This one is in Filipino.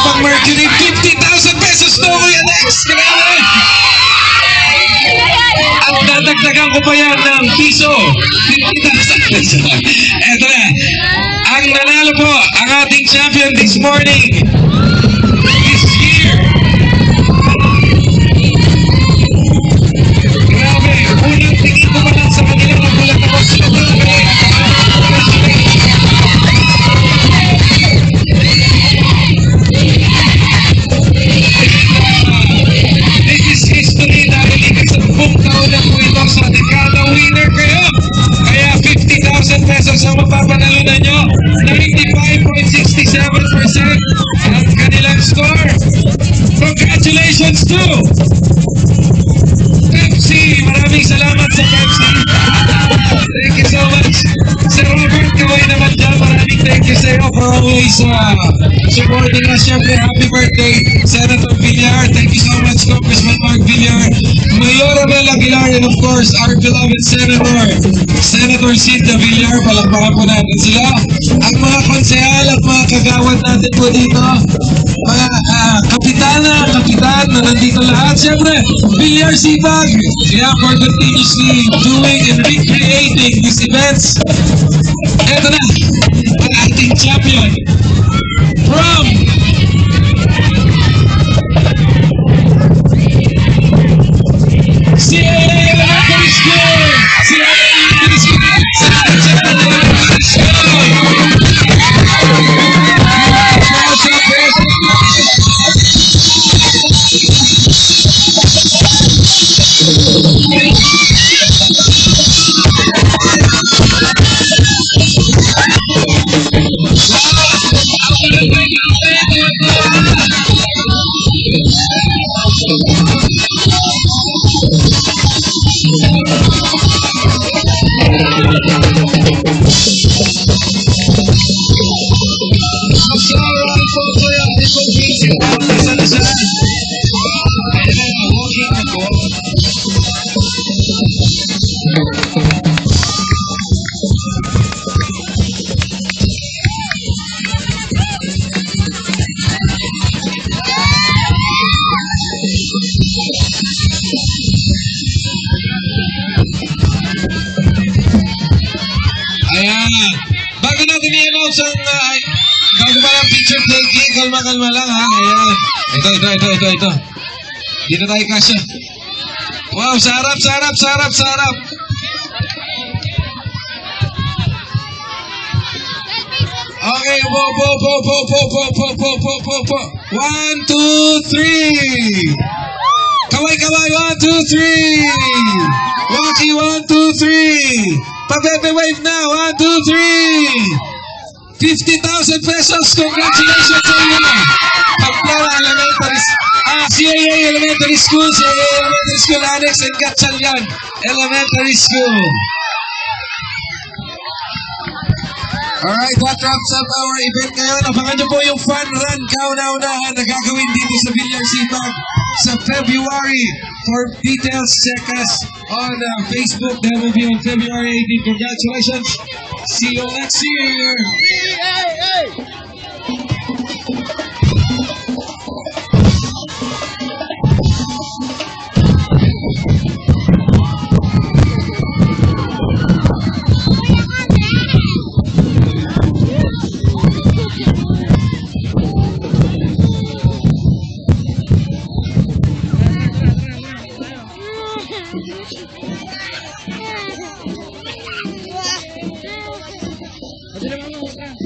pang Mercury, 50,000 pesos to, Kuya Lex! Grabe! At dadagdagan ko pa yan ng piso, 50,000 pesos. Eto na, ang nanalo po, ang ating champion this morning, this year. Grabe, unang tingin ko pa lang sa kanila, nagulat ako sila talaga. This is history dahil ika-10 taon na po ito sa dekada winner kayo. Kaya 50,000 pesos ang mapapanalunan nyo. 95.67% ang kanilang score. Congratulations to Pepsi. Maraming salamat sa Pepsi. Thank you so much. Sir Robert, kaway naman dyan. Maraming thank you sa iyo for always supporting us. Siyempre, happy birthday, Senator Villar. Thank you so much, Congressman Mark Villar, Mayor Abel Aguilar, and of course, our beloved Senator Cynthia Villar. Palakpakan po natin sila. Ang mga konsehal at mga kagawad natin po dito, mga kapitan na nandito lahat. Siyempre, Villar Sipag, for continuously doing and recreating these events. Eto na, ang ating champion from CAA Elementary School! CAA Elementary Ayan. Bago natin i-announce ang bago pa lang picture taking, kalma-kalma lang ha. Ayan. Ito. Dito tayo kasya. Wow, sarap. Okay, po. 1, 2, 3. Kaway, 1, 2, 3. Waki, 1, 2, 3. Pabebe wave na, 1, 2, 3. 50,000 pesos. Congratulations sa inyo. Pagplara Elementary, CAA Elementary School, Annex and Gatchalian Elementary School. Alright, that wraps up our event ngayon. Abangan nyo po yung fun run kauna-unahan na gagawin dito sa Villar Sipag sa February. For details, check us on Facebook. That will be on February 18. Congratulations. See you next year. Ada naman